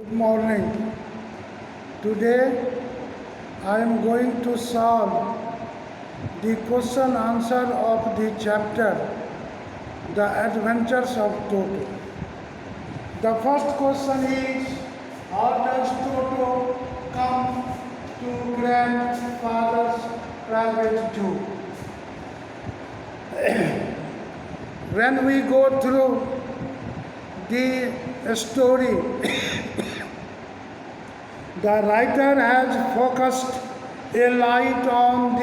Good morning. Today I am going to solve the question answer of the chapter The Adventures of Toto. The first question is, how does Toto come to grandfather's private zoo? When we go through the story, the writer has focused a light on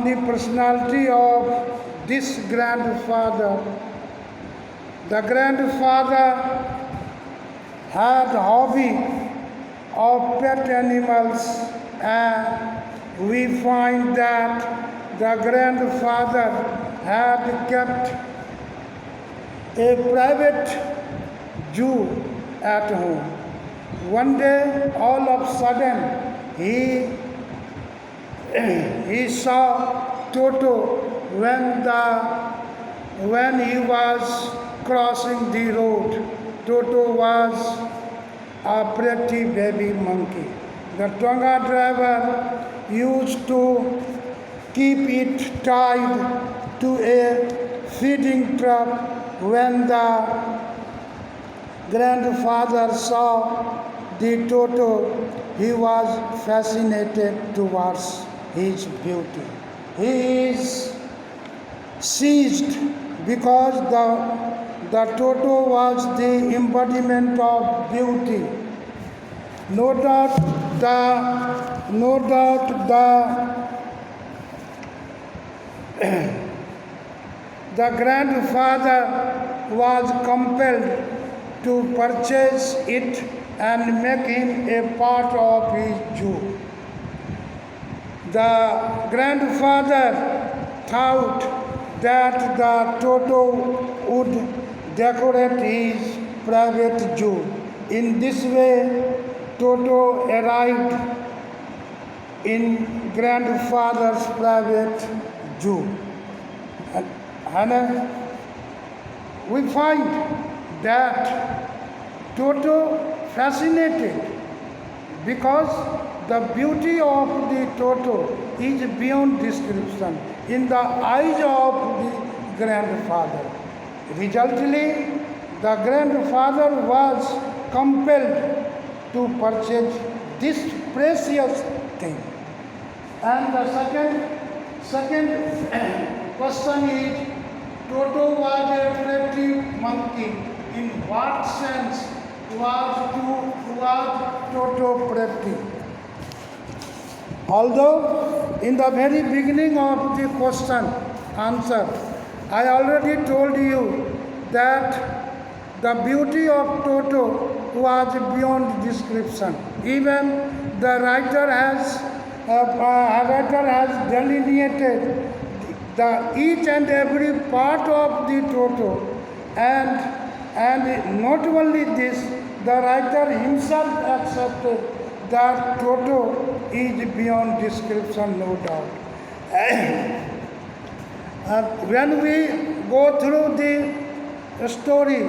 the personality of this grandfather. The grandfather had hobby of pet animals, and we find that the grandfather had kept a private zoo at home. One day, all of a sudden, he saw Toto when he was crossing the road. Toto was a pretty baby monkey. The Tonga driver used to keep it tied to a feeding truck. When the grandfather saw the Toto, he was fascinated towards his beauty. He is seized because the Toto was the embodiment of beauty. No doubt the grandfather was compelled to purchase it and make him a part of his zoo. The grandfather thought that the Toto would decorate his private zoo. In this way, Toto arrived in grandfather's private zoo. And we find that Toto fascinated because the beauty of the Toto is beyond description in the eyes of the grandfather. Resultantly, the grandfather was compelled to purchase this precious thing. And the second question is, Toto was a pretty monkey. In what sense was Toto pretty? Although in the very beginning of the question answer, I already told you that the beauty of Toto was beyond description. Even the writer has delineated each and every part of the Toto, and not only this, the writer himself accepted that Toto is beyond description, no doubt. When we go through the story,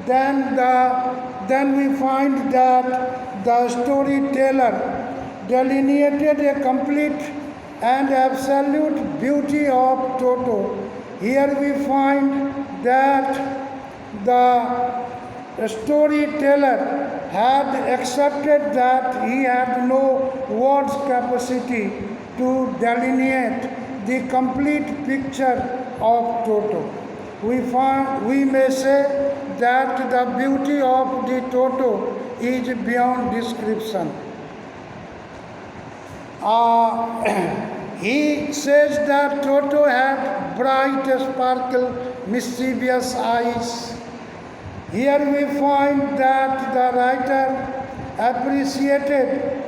then we find that the storyteller delineated a complete and absolute beauty of Toto. Here we find that the storyteller had accepted that he had no words capacity to delineate the complete picture of Toto. We may say that the beauty of the Toto is beyond description. He says that Toto had bright, sparkle, mischievous eyes. Here we find that the writer appreciated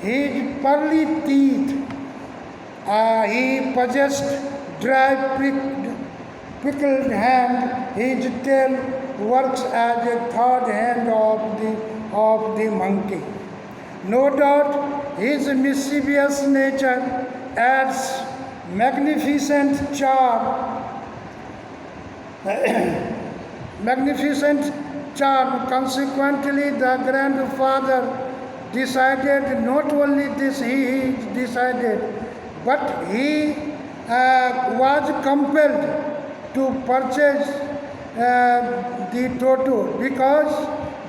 his pearly teeth. He possessed dry, pickled hand. His tail works as a third hand of the monkey. No doubt his mischievous nature adds magnificent charm magnificent charm. Consequently, the grandfather decided not only this he decided, but he was compelled to purchase the Toto because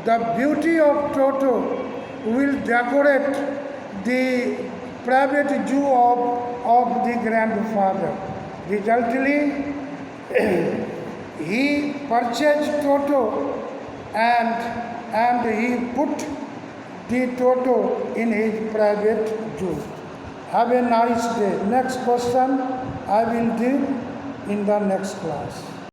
the beauty of Toto will decorate the private zoo of the grandfather. Resultantly, he purchased Toto and he put the Toto in his private zoo. Have a nice day. Next question I will do in the next class.